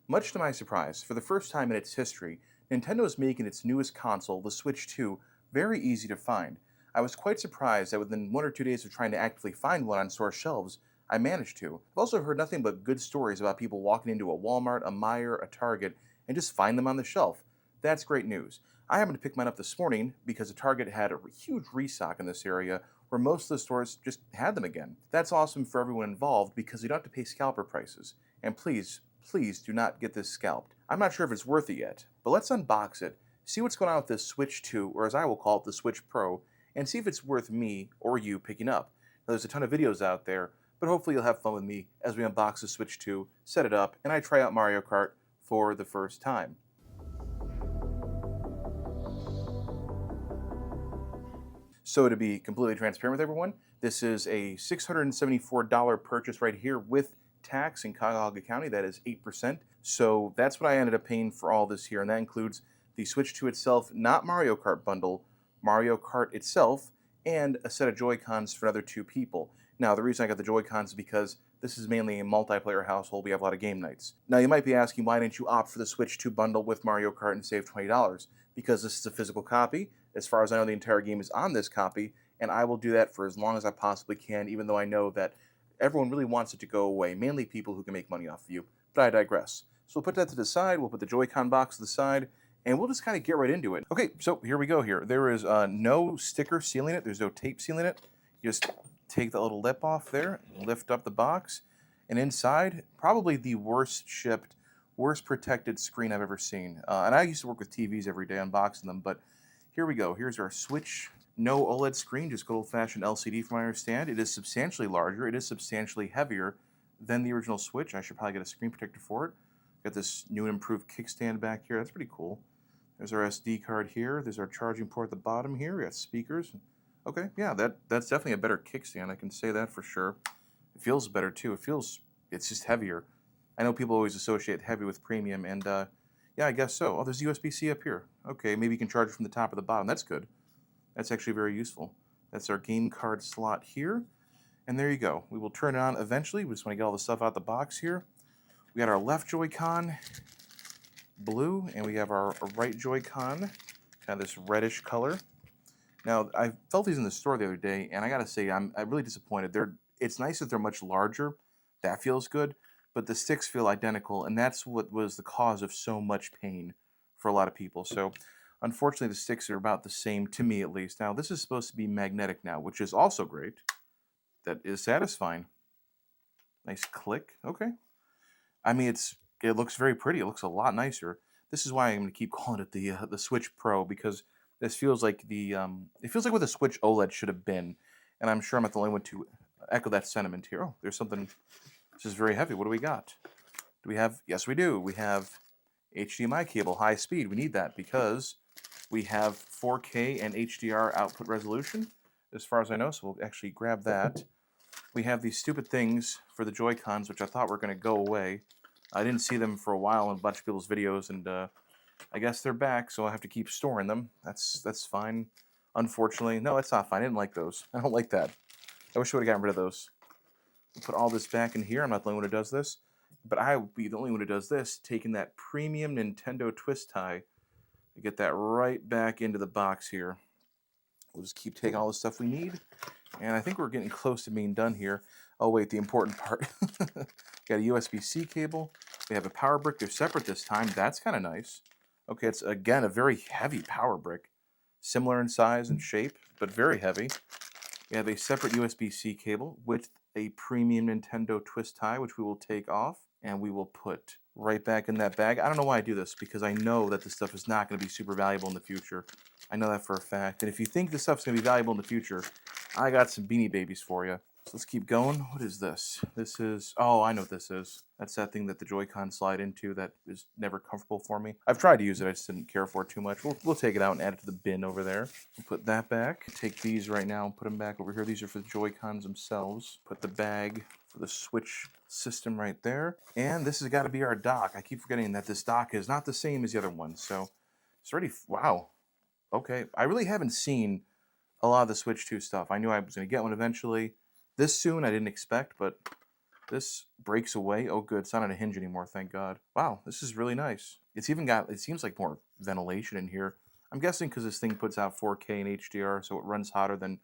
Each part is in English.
Much to my surprise, for the first time in its history, Nintendo is making its newest console, the Switch 2, very easy to find. I was quite surprised that within 1 or 2 days of trying to actively find one on store shelves, I managed to. I've also heard nothing but good stories about people walking into a Walmart, a Meijer, a Target, and just find them on the shelf. That's great news. I happened to pick mine up this morning because a Target had a huge restock in this area where most of the stores just had them again. That's awesome for everyone involved because you don't have to pay scalper prices. And please do not get this scalped. I'm not sure if it's worth it yet, but let's unbox it, see what's going on with this Switch 2, or as I will call it, the Switch Pro, and see if it's worth me or you picking up. Now, there's a ton of videos out there, but hopefully you'll have fun with me as we unbox the Switch 2, set it up, and I try out Mario Kart for the first time. So to be completely transparent with everyone, this is a $674 purchase right here with tax in Cuyahoga County. That is 8%. So that's what I ended up paying for all this here, and that includes the Switch 2 itself, not Mario Kart bundle, Mario Kart itself, and a set of Joy-Cons for another 2 people. Now, the reason I got the Joy-Cons is because this is mainly a multiplayer household. We have a lot of game nights. Now, you might be asking, why didn't you opt for the Switch 2 bundle with Mario Kart and save $20? Because this is a physical copy. As far as I know, the entire game is on this copy, and I will do that for as long as I possibly can, even though I know that everyone really wants it to go away, mainly people who can make money off of you. But I digress. So we'll put that to the side, we'll put the Joy-Con box to the side, and we'll just kind of get right into it. Okay, so here we go here. There is no sticker sealing it, there's no tape sealing it. You just take the little lip off there, lift up the box, and inside, probably the worst shipped, worst protected screen I've ever seen. And I used to work with TVs every day unboxing them, but here we go. Here's our Switch. No OLED screen, just good old-fashioned LCD from what I understand. It is substantially larger. It is substantially heavier than the original Switch. I should probably get a screen protector for it. Got this new and improved kickstand back here. That's pretty cool. There's our SD card here. There's our charging port at the bottom here. We got speakers. Okay, yeah, that's definitely a better kickstand. I can say that for sure. It feels better too. It's just heavier. I know people always associate heavy with premium, and yeah, I guess so. Oh, there's USB-C up here. Okay, maybe you can charge it from the top or the bottom. That's good. That's actually very useful. That's our game card slot here. And there you go. We will turn it on eventually. We just want to get all the stuff out the box here. We got our left Joy-Con, blue, and we have our right Joy-Con, kind of this reddish color. Now, I felt these in the store the other day, and I gotta say, I'm really disappointed. It's nice that they're much larger. That feels good. But the sticks feel identical, and that's what was the cause of so much pain for a lot of people. So, unfortunately, the sticks are about the same, to me at least. Now, this is supposed to be magnetic now, which is also great. That is satisfying. Nice click. Okay. I mean, it looks very pretty. It looks a lot nicer. This is why I'm going to keep calling it the Switch Pro, because this feels like it feels like what the Switch OLED should have been, and I'm sure I'm not the only one to echo that sentiment here. Oh, there's something. This is very heavy. What do we got? Do we have? Yes, we do. We have HDMI cable, high speed. We need that because we have 4K and HDR output resolution, as far as I know, so we'll actually grab that. We have these stupid things for the Joy-Cons, which I thought were going to go away. I didn't see them for a while in a bunch of people's videos, and I guess they're back, so I have to keep storing them. That's fine. Unfortunately, no, it's not fine. I didn't like those. I don't like that. I wish I would have gotten rid of those. We'll put all this back in here. I'm not the only one who does this, but I will be the only one who does this, taking that premium Nintendo twist tie to get that right back into the box here. We'll just keep taking all the stuff we need, and I think we're getting close to being done here. Oh wait, the important part. Got a USB-C cable. We have a power brick. They're separate this time. That's kind of nice. Okay, it's again a very heavy power brick. Similar in size and shape, but very heavy. We have a separate USB-C cable with a premium Nintendo twist tie, which we will take off, and we will put right back in that bag. I don't know why I do this, because I know that this stuff is not going to be super valuable in the future. I know that for a fact. And if you think this stuff's going to be valuable in the future, I got some Beanie Babies for you. So let's keep going. What is this? This is, oh, I know what this is. That's that thing that the Joy-Con slide into that is never comfortable for me. I've tried to use it, I just didn't care for it too much. We'll take it out and add it to the bin over there. We'll put that back. Take these right now and put them back over here. These are for the Joy-Cons themselves. Put the bag for the Switch system right there. And this has got to be our dock. I keep forgetting that this dock is not the same as the other one. So it's already, wow. Okay, I really haven't seen a lot of the Switch 2 stuff. I knew I was going to get one eventually. This soon I didn't expect, but This breaks away. Oh, good. It's not on a hinge anymore. Thank God. Wow, this is really nice. It's even got, it seems like more ventilation in here. I'm guessing because this thing puts out 4K and HDR, so it runs hotter than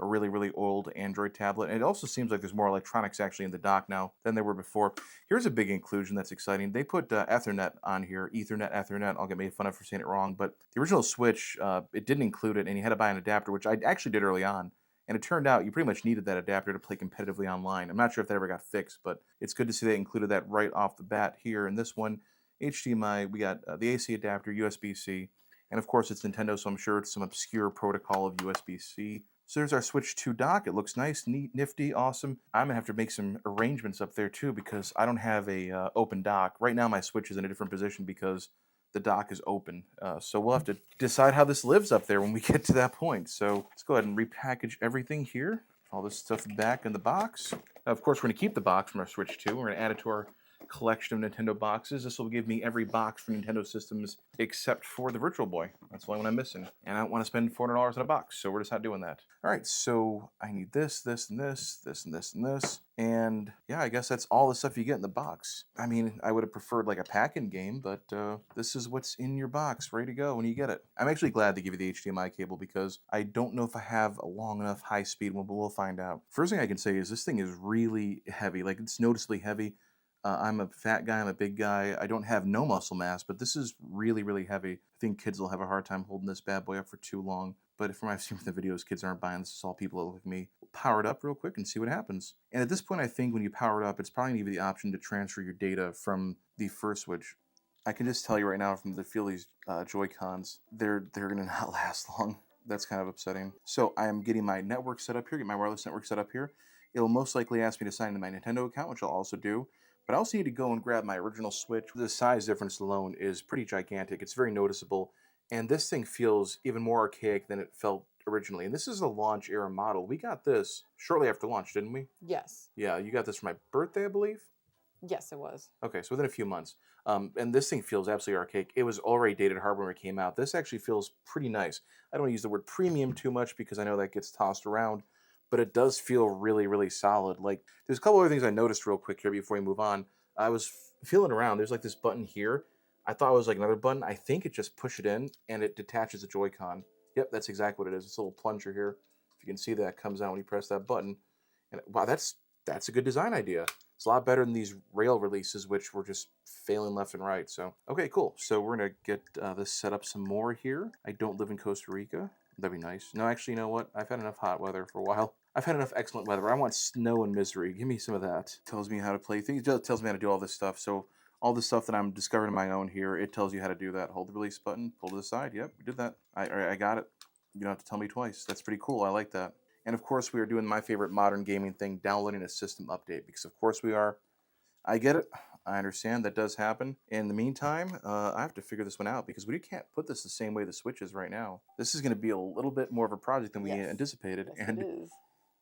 a really, really old Android tablet. And it also seems like there's more electronics actually in the dock now than there were before. Here's a big inclusion that's exciting. They put Ethernet on here, Ethernet. I'll get made fun of for saying it wrong, but the original Switch, it didn't include it, and you had to buy an adapter, which I actually did early on. And it turned out you pretty much needed that adapter to play competitively online. I'm not sure if that ever got fixed, but it's good to see they included that right off the bat here. In this one, HDMI, we got the AC adapter, USB-C, and of course it's Nintendo, so I'm sure it's some obscure protocol of USB-C. So there's our Switch 2 dock. It looks nice, neat, nifty, awesome. I'm gonna have to make some arrangements up there too because I don't have a open dock. Right now my Switch is in a different position because the dock is open. So we'll have to decide how this lives up there when we get to that point. So let's go ahead and repackage everything here. All this stuff back in the box. Now, of course, we're going to keep the box from our Switch 2. We're going to add it to our collection of Nintendo boxes. This will give me every box for Nintendo systems except for the Virtual Boy. That's the only one I'm missing. And I don't want to spend $400 on a box, so we're just not doing that. All right, so I need this, this, and this, this, and this, and this. And yeah, I guess that's all the stuff you get in the box. I mean, I would have preferred like a pack-in game, but this is what's in your box, ready to go when you get it. I'm actually glad they give you the HDMI cable because I don't know if I have a long enough high-speed one, but we'll find out. First thing I can say is this thing is really heavy. Like, it's noticeably heavy. I'm a fat guy, I'm a big guy. I don't have no muscle mass, but this is really, really heavy. I think kids will have a hard time holding this bad boy up for too long. But from what I've seen from the videos, kids aren't buying this. It's all people that look like me. We'll power it up real quick and see what happens. And at this point, I think when you power it up, it's probably going to give you the option to transfer your data from the first Switch. I can just tell you right now from the feel these Joy-Cons, they're going to not last long. That's kind of upsetting. So I am getting my network set up here, get my wireless network set up here. It'll most likely ask me to sign into my Nintendo account, which I'll also do. But I also need to go and grab my original Switch. The size difference alone is pretty gigantic. It's very noticeable. And this thing feels even more archaic than it felt originally. And this is a launch era model. We got this shortly after launch, didn't we? Yes. Yeah, you got this for my birthday, I believe? Yes, it was. Okay, so within a few months. And this thing feels absolutely archaic. It was already dated hardware when it came out. This actually feels pretty nice. I don't want to use the word premium too much because I know that gets tossed around, but it does feel really, really solid. Like, there's a couple other things I noticed real quick here before we move on. I was feeling around. There's like this button here. I thought it was like another button. I think it just push it in and it detaches the Joy-Con. Yep, that's exactly what it is. It's a little plunger here. If you can see that comes out when you press that button. And wow, that's a good design idea. It's a lot better than these rail releases, which were just failing left and right. So, okay, cool. So we're going to get this set up some more here. I don't live in Costa Rica. That'd be nice. No, actually, you know what? I've had enough hot weather for a while. I've had enough excellent weather. I want snow and misery. Give me some of that. Tells me how to play things. It tells me how to do all this stuff. So all the stuff that I'm discovering on my own here, it tells you how to do that. Hold the release button, pull to the side. Yep, we did that. I got it. You don't have to tell me twice. That's pretty cool. I like that. And of course, we are doing my favorite modern gaming thing, downloading a system update, because of course we are. I get it. I understand that does happen. In the meantime, I have to figure this one out because we can't put this the same way the Switch is right now. This is going to be a little bit more of a project than we anticipated. Yes, and it is.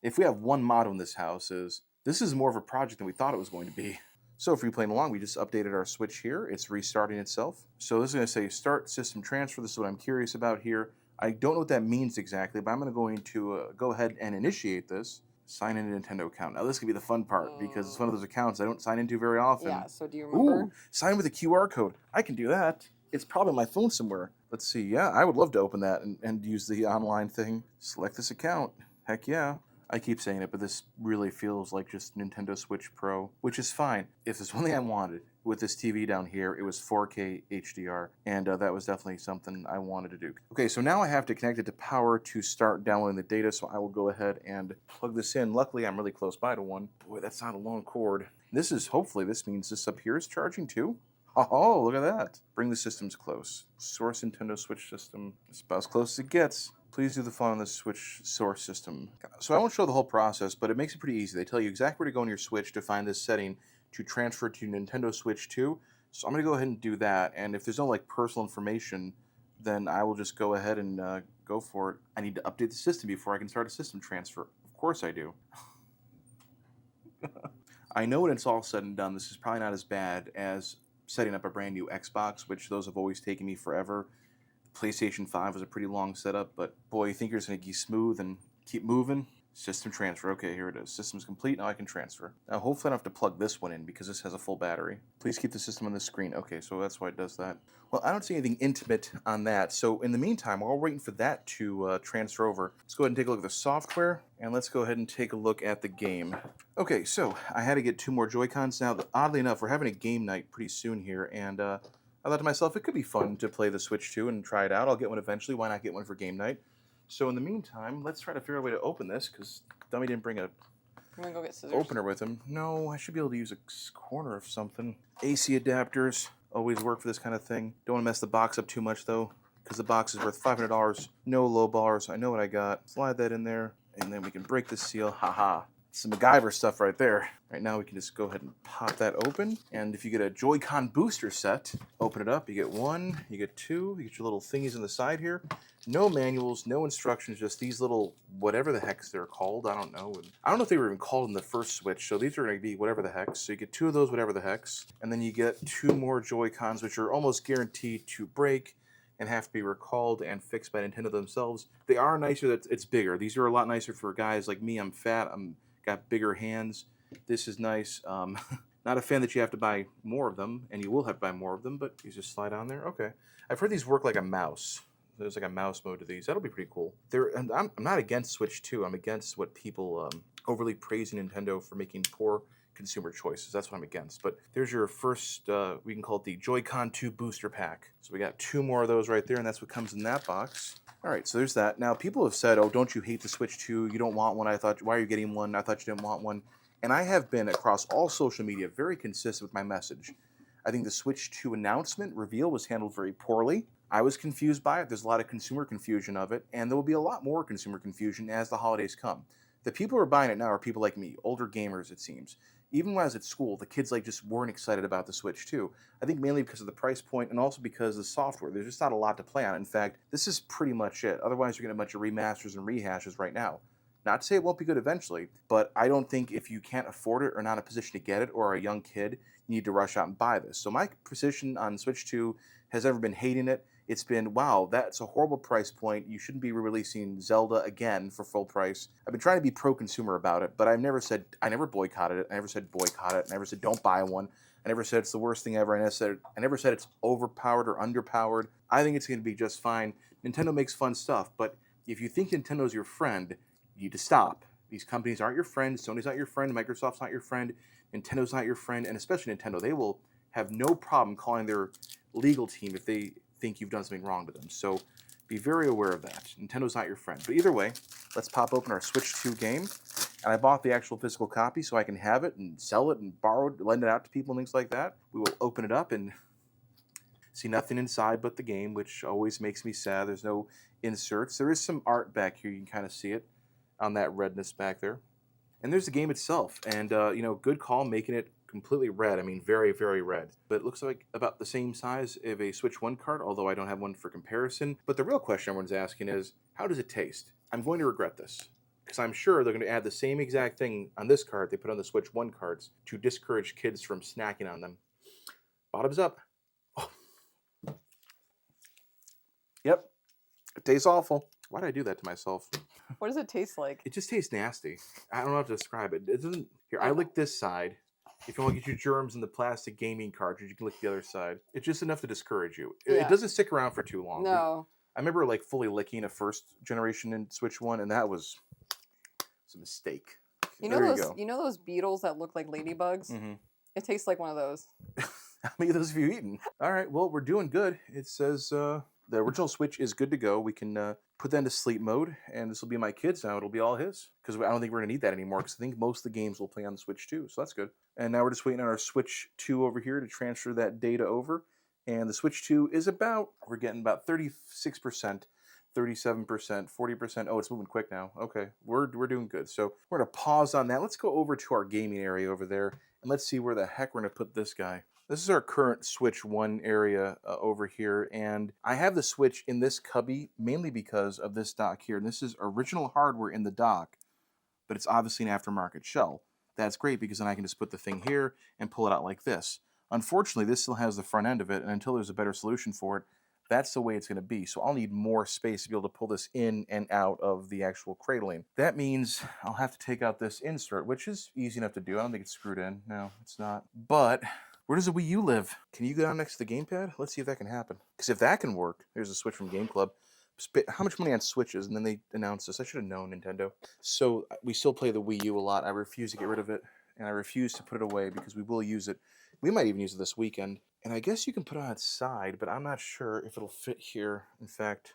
if we have one motto in this house is, this is more of a project than we thought it was going to be. So if you're playing along, we just updated our Switch here. It's restarting itself. So this is going to say start system transfer. This is what I'm curious about here. I don't know what that means exactly, but I'm going to go ahead and initiate this. Sign in a Nintendo account. Now this could be the fun part because it's one of those accounts I don't sign into very often. Yeah, so do you remember? Ooh, sign with a QR code. I can do that. It's probably on my phone somewhere. Let's see. Yeah, I would love to open that and use the online thing. Select this account. Heck yeah. I keep saying it, but this really feels like just Nintendo Switch Pro, which is fine. If there's one thing I wanted with this TV down here, it was 4K HDR, and that was definitely something I wanted to do. Okay, so now I have to connect it to power to start downloading the data, so I will go ahead and plug this in. Luckily, I'm really close by to one. Boy, that's not a long cord. This is, hopefully, this means this up here is charging too. Oh, look at that. Bring the systems close. Source Nintendo Switch system. It's about as close as it gets. Please do the following on the Switch source system. So I won't show the whole process, but it makes it pretty easy. They tell you exactly where to go on your Switch to find this setting to transfer to Nintendo Switch 2. So I'm going to go ahead and do that. And if there's no like personal information, then I will just go ahead and go for it. I need to update the system before I can start a system transfer. Of course I do. I know when it's all said and done, this is probably not as bad as setting up a brand new Xbox, which those have always taken me forever. PlayStation 5 was a pretty long setup, but boy, you think you're just going to be smooth and keep moving? System transfer. Okay, here it is. System's complete. Now I can transfer. Now, hopefully I don't have to plug this one in because this has a full battery. Please keep the system on the screen. Okay, so that's why it does that. Well, I don't see anything intimate on that. So in the meantime, while we're waiting for that to transfer over, let's go ahead and take a look at the software, and let's go ahead and take a look at the game. Okay, so I had to get 2 more Joy-Cons. Now, oddly enough, we're having a game night pretty soon here, and I thought to myself, it could be fun to play the Switch 2 and try it out. I'll get one eventually. Why not get one for game night? So in the meantime, let's try to figure out a way to open this, because Dummy didn't bring a I'm gonna go get scissors. opener with him. No, I should be able to use a corner of something. AC adapters always work for this kind of thing. Don't want to mess the box up too much, though, because the box is worth $500. No low bars. I know what I got. Slide that in there, and then we can break the seal. Haha. Some MacGyver stuff right there. Right now we can just go ahead and pop that open. And if you get a Joy-Con booster set, open it up. You get 1, you get 2, you get your little thingies on the side here. No manuals, no instructions, just these little whatever the heck they're called. I don't know. I don't know if they were even called in the first Switch, so these are going to be whatever the heck. So you get 2 of those whatever the hex, and then you get 2 more Joy-Cons, which are almost guaranteed to break and have to be recalled and fixed by Nintendo themselves. They are nicer that it's bigger. These are a lot nicer for guys like me. I'm fat. I'm got bigger hands. This is nice. Not a fan that you have to buy more of them, and you will have to buy more of them, but you just slide on there. Okay. I've heard these work like a mouse. There's like a mouse mode to these. That'll be pretty cool. And I'm not against Switch 2. I'm against what people overly praising Nintendo for making poor consumer choices. That's what I'm against. But there's your first, we can call it the Joy-Con 2 booster pack. So we got 2 more of those right there, and that's what comes in that box. All right, so there's that. Now, people have said, oh, don't you hate the Switch 2? You don't want one. Why are you getting one? I thought you didn't want one. And I have been, across all social media, very consistent with my message. I think the Switch 2 announcement reveal was handled very poorly. I was confused by it. There's a lot of consumer confusion of it, and there will be a lot more consumer confusion as the holidays come. The people who are buying it now are people like me, older gamers, it seems. Even when I was at school, the kids just weren't excited about the Switch 2. I think mainly because of the price point and also because of the software. There's just not a lot to play on. In fact, this is pretty much it. Otherwise, you're getting a bunch of remasters and rehashes right now. Not to say it won't be good eventually, but I don't think if you can't afford it or not in a position to get it or are a young kid, you need to rush out and buy this. So my position on Switch 2 has never been hating it. It's been, wow, that's a horrible price point. You shouldn't be releasing Zelda again for full price. I've been trying to be pro-consumer about it, but I never boycotted it. I never said boycott it. I never said don't buy one. I never said it's the worst thing ever. I never said it's overpowered or underpowered. I think it's going to be just fine. Nintendo makes fun stuff, but if you think Nintendo's your friend, you need to stop. These companies aren't your friend. Sony's not your friend. Microsoft's not your friend. Nintendo's not your friend. And especially Nintendo, they will have no problem calling their legal team if they think you've done something wrong to them. So be very aware of that. Nintendo's not your friend. But either way, let's pop open our Switch 2 game. And I bought the actual physical copy so I can have it and sell it and borrow it, lend it out to people and things like that. We will open it up and see nothing inside but the game, which always makes me sad. There's no inserts. There is some art back here. You can kind of see it on that redness back there. And there's the game itself. And, good call making it completely red. I mean, very, very red. But it looks like about the same size of a Switch 1 card, although I don't have one for comparison. But the real question everyone's asking is, how does it taste? I'm going to regret this, because I'm sure they're going to add the same exact thing on this card they put on the Switch 1 cards to discourage kids from snacking on them. Bottoms up. Oh. Yep. It tastes awful. Why did I do that to myself? What does it taste like? It just tastes nasty. I don't know how to describe it. It doesn't... Here, I lick this side. If you want to get your germs in the plastic gaming cartridge, you can lick the other side. It's just enough to discourage you. It doesn't stick around for too long. No. I remember fully licking a first generation in Switch 1, and that was a mistake. You know those beetles that look like ladybugs? Mm-hmm. It tastes like one of those. How many of those have you eaten? All right, well, we're doing good. It says the original Switch is good to go. We can put that into sleep mode, and this will be my kid's now. It'll be all his, because I don't think we're going to need that anymore, because I think most of the games will play on the Switch 2, so that's good. And now we're just waiting on our Switch 2 over here to transfer that data over. And the Switch 2 is we're getting about 36%, 37%, 40%. Oh, it's moving quick now. Okay, we're doing good. So we're going to pause on that. Let's go over to our gaming area over there, and let's see where the heck we're going to put this guy. This is our current Switch 1 area over here, and I have the Switch in this cubby mainly because of this dock here. And this is original hardware in the dock, but it's obviously an aftermarket shell. That's great because then I can just put the thing here and pull it out like this. Unfortunately, this still has the front end of it, and until there's a better solution for it, that's the way it's going to be. So I'll need more space to be able to pull this in and out of the actual cradling. That means I'll have to take out this insert, which is easy enough to do. I don't think it's screwed in. No, it's not. But where does the Wii U live? Can you go down next to the gamepad? Let's see if that can happen. Because if that can work, there's a switch from Game Club. How much money on Switches? And then they announced this. I should have known, Nintendo. So we still play the Wii U a lot. I refuse to get rid of it. And I refuse to put it away because we will use it. We might even use it this weekend. And I guess you can put it on its side, but I'm not sure if it'll fit here. In fact,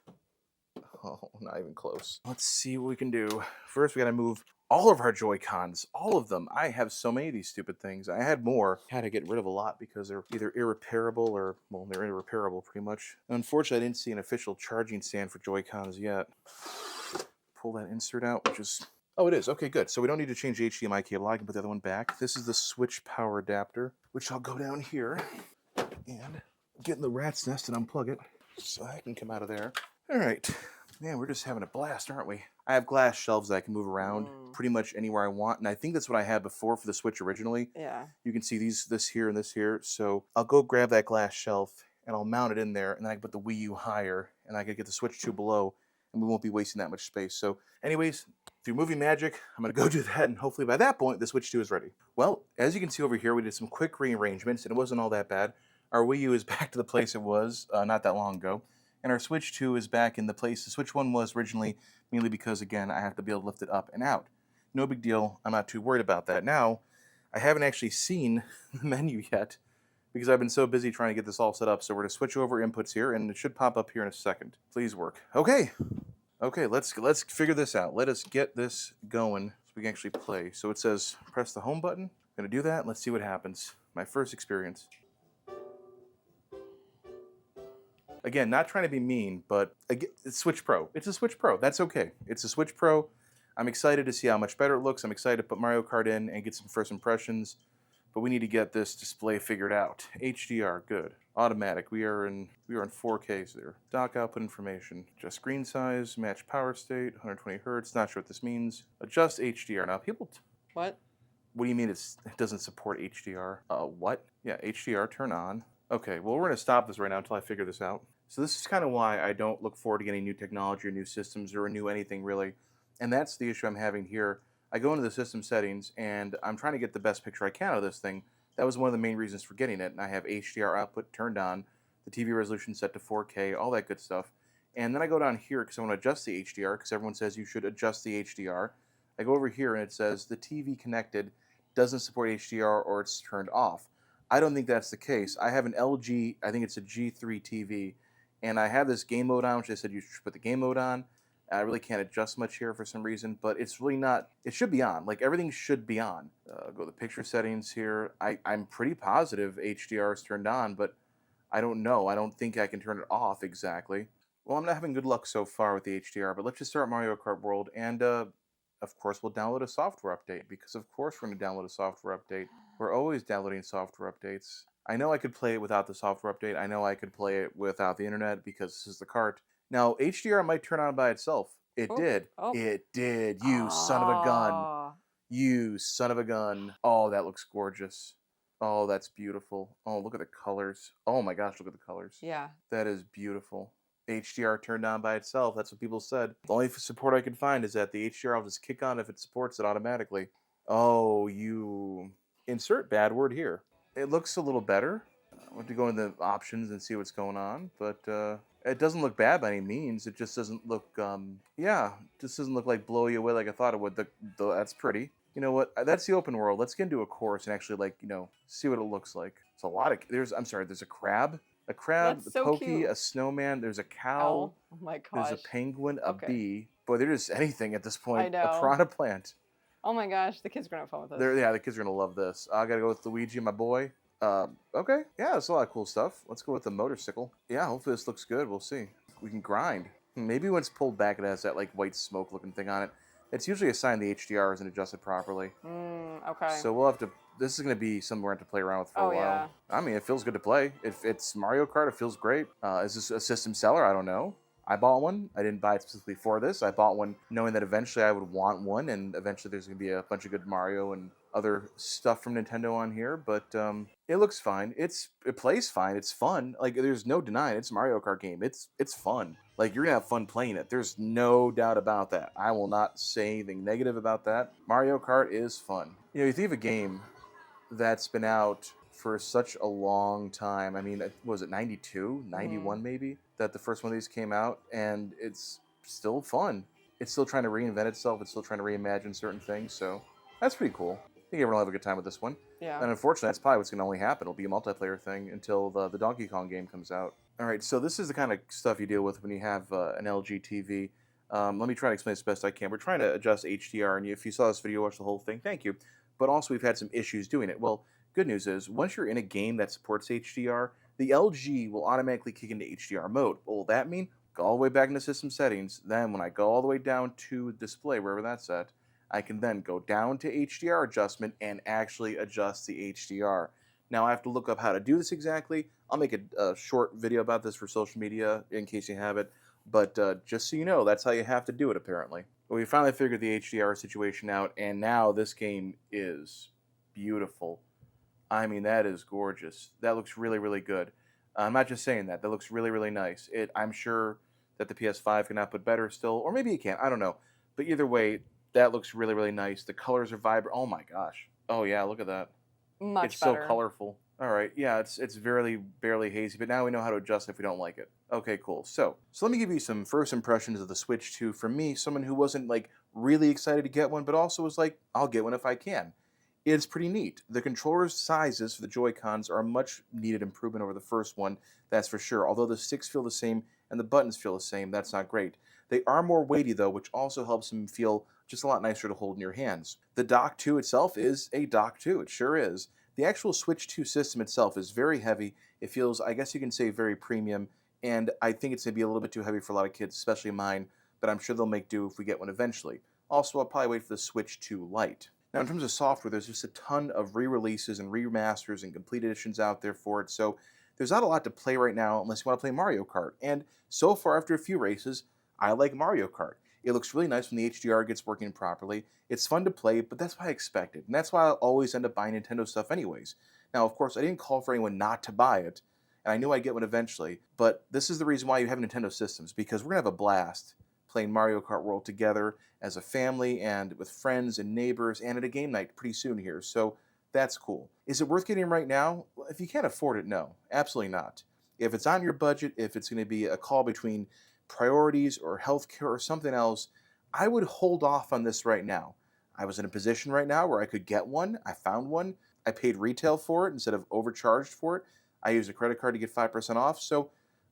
oh, not even close. Let's see what we can do. First, we got to move all of our Joy-Cons. All of them. I have so many of these stupid things. I had more. Had to get rid of a lot because they're either irreparable or, well, they're irreparable pretty much. Unfortunately, I didn't see an official charging stand for Joy-Cons yet. Pull that insert out, which is... Oh, it is. Okay, good. So we don't need to change the HDMI cable. I can put the other one back. This is the switch power adapter, which I'll go down here and get in the rat's nest and unplug it so I can come out of there. All right. Man, we're just having a blast, aren't we? I have glass shelves that I can move around pretty much anywhere I want, and I think that's what I had before for the Switch originally. Yeah. You can see this here and this here. So I'll go grab that glass shelf and I'll mount it in there, and then I can put the Wii U higher, and I can get the Switch 2 below, and we won't be wasting that much space. So anyways, through movie magic, I'm going to go do that, and hopefully by that point, the Switch 2 is ready. Well, as you can see over here, we did some quick rearrangements, and it wasn't all that bad. Our Wii U is back to the place it was not that long ago, and our Switch 2 is back in the place the Switch 1 was originally, mainly because, again, I have to be able to lift it up and out. No big deal. I'm not too worried about that. Now, I haven't actually seen the menu yet, because I've been so busy trying to get this all set up, so we're going to switch over inputs here, and it should pop up here in a second. Please work. Okay, let's figure this out. Let us get this going so we can actually play. So it says press the home button. I'm going to do that. Let's see what happens. My first experience. Again, not trying to be mean, but again, it's Switch Pro. It's a Switch Pro. That's okay. It's a Switch Pro. I'm excited to see how much better it looks. I'm excited to put Mario Kart in and get some first impressions. But we need to get this display figured out. HDR, good. Automatic. We are in 4K there. Dock output information. Adjust screen size. Match power state. 120 hertz. Not sure what this means. Adjust HDR. Now people. What? What do you mean it doesn't support HDR? What? Yeah, HDR. Turn on. Okay. Well, we're gonna stop this right now until I figure this out. So this is kind of why I don't look forward to getting new technology or new systems or a new anything really. And that's the issue I'm having here. I go into the system settings and I'm trying to get the best picture I can out of this thing. That was one of the main reasons for getting it. And I have HDR output turned on, the TV resolution set to 4K, all that good stuff. And then I go down here because I want to adjust the HDR because everyone says you should adjust the HDR. I go over here and it says the TV connected doesn't support HDR or it's turned off. I don't think that's the case. I have an LG, I think it's a G3 TV, and I have this game mode on, which I said you should put the game mode on. I really can't adjust much here for some reason, but it's really not, it should be on. Like, everything should be on. Go to the picture settings here. I'm pretty positive HDR is turned on, but I don't know. I don't think I can turn it off exactly. Well, I'm not having good luck so far with the HDR, but let's just start Mario Kart World, and of course we'll download a software update, because of course we're going to download a software update. We're always downloading software updates. I know I could play it without the software update. I know I could play it without the internet, because this is the Kart. Now, HDR might turn on by itself. It did. Oh. It did. You son of a gun. You son of a gun. Oh, that looks gorgeous. Oh, that's beautiful. Oh, look at the colors. Oh my gosh, look at the colors. Yeah. That is beautiful. HDR turned on by itself. That's what people said. The only support I could find is that the HDR will just kick on if it supports it automatically. Oh, you... Insert bad word here. It looks a little better. I want to go into the options and see what's going on, but it doesn't look bad by any means. It just doesn't look, just doesn't look like blow you away like I thought it would. That's pretty. You know what? That's the open world. Let's get into a course and actually, like, you know, see what it looks like. It's a lot of, there's a crab, That's a so pokey, cute. a snowman, there's a cow, Oh my gosh. there's a penguin, a Okay. bee. Boy, they're just anything at this point. I know. A piranha plant. Oh my gosh, the kids are gonna have fun with this. Yeah, the kids are gonna love this. I gotta go with Luigi, my boy. Okay, yeah, that's a lot of cool stuff. Let's go with the motorcycle. Yeah, hopefully this looks good. We'll see. We can grind. Maybe when it's pulled back, it has that like white smoke looking thing on it. It's usually a sign the HDR isn't adjusted properly. Okay. So we'll have to. This is gonna be something we're going to play around with for a while. Yeah. I mean, it feels good to play. If it's Mario Kart, it feels great. Is this a system seller? I don't know. I bought one. I didn't buy it specifically for this. I bought one knowing that eventually I would want one, and eventually there's going to be a bunch of good Mario and other stuff from Nintendo on here, but it looks fine. It plays fine. It's fun. Like there's no denying it's a Mario Kart game. It's fun. Like you're gonna have fun playing it. There's no doubt about that. I will not say anything negative about that. Mario Kart is fun. You know, you think of a game that's been out for such a long time. I mean, was it 92, Hmm. 91 maybe that the first one of these came out, and it's still fun. It's still trying to reinvent itself. It's still trying to reimagine certain things. So that's pretty cool. I think everyone will have a good time with this one. Yeah. And unfortunately, that's probably what's going to only happen. It'll be a multiplayer thing until the Donkey Kong game comes out. All right, so this is the kind of stuff you deal with when you have an LG TV. Let me try to explain this best I can. We're trying to adjust HDR, and if you saw this video, watch the whole thing. Thank you. But also, we've had some issues doing it. Well, good news is, once you're in a game that supports HDR, the LG will automatically kick into HDR mode. What will that mean? Go all the way back into system settings. Then, when I go all the way down to display, wherever that's at, I can then go down to HDR adjustment and actually adjust the HDR. Now, I have to look up how to do this exactly. I'll make a short video about this for social media in case you have it. But just so you know, that's how you have to do it, apparently. But we finally figured the HDR situation out, and now this game is beautiful. I mean, that is gorgeous. That looks really, really good. I'm not just saying that. That looks really, really nice. I'm sure that the PS5 can output better still, or maybe it can. I don't know. But either way, that looks really, really nice. The colors are vibrant. Oh my gosh. Oh yeah, look at that. It's Much so better. colorful. All right, yeah, it's very barely hazy, but now we know how to adjust if we don't like it. Okay, cool. So let me give you some first impressions of the Switch 2 from me, someone who wasn't like really excited to get one, but also was like, I'll get one if I can. It's pretty neat. The controller's sizes for the Joy-Cons are a much needed improvement over the first one, that's for sure. Although the sticks feel the same and the buttons feel the same, that's not great. They are more weighty though, which also helps them feel just a lot nicer to hold in your hands. The Dock 2 itself is a Dock 2, it sure is. The actual Switch 2 system itself is very heavy. It feels, I guess you can say, very premium, and I think it's going to be a little bit too heavy for a lot of kids, especially mine, but I'm sure they'll make do if we get one eventually. Also, I'll probably wait for the Switch 2 Lite. Now, in terms of software, there's just a ton of re-releases and remasters and complete editions out there for it, so there's not a lot to play right now unless you want to play Mario Kart. And so far, after a few races, I like Mario Kart. It looks really nice when the HDR gets working properly. It's fun to play, but that's what I expected. And that's why I'll always end up buying Nintendo stuff anyways. Now, of course, I didn't call for anyone not to buy it, and I knew I'd get one eventually, but this is the reason why you have Nintendo systems, because we're going to have a blast playing Mario Kart World together as a family and with friends and neighbors and at a game night pretty soon here. So that's cool. Is it worth getting right now? Well, if you can't afford it, no, absolutely not. If it's on your budget, if it's going to be a call between priorities or healthcare or something else, I would hold off on this right now. I was in a position right now where I could get one. I found one. I paid retail for it instead of overcharged for it. I used a credit card to get 5% off. So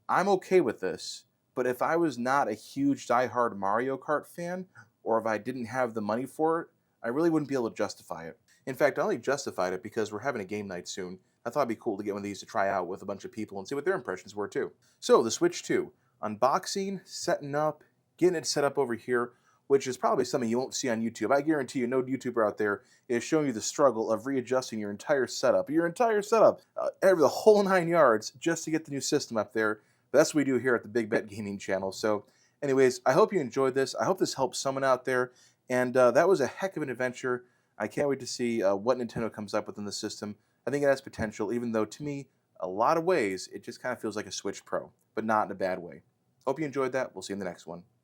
I'm okay with this. But if I was not a huge diehard Mario Kart fan, or if I didn't have the money for it, I really wouldn't be able to justify it. In fact, I only justified it because we're having a game night soon. I thought it'd be cool to get one of these to try out with a bunch of people and see what their impressions were too. So, the Switch 2. Unboxing, setting up, getting it set up over here, which is probably something you won't see on YouTube. I guarantee you, no YouTuber out there is showing you the struggle of readjusting your entire setup, every the whole 9 yards, just to get the new system up there. But that's what we do here at the Big Bet Gaming channel. So, anyways, I hope you enjoyed this. I hope this helps someone out there. And that was a heck of an adventure. I can't wait to see what Nintendo comes up with in the system. I think it has potential, even though to me, a lot of ways, it just kind of feels like a Switch Pro, but not in a bad way. Hope you enjoyed that. We'll see you in the next one.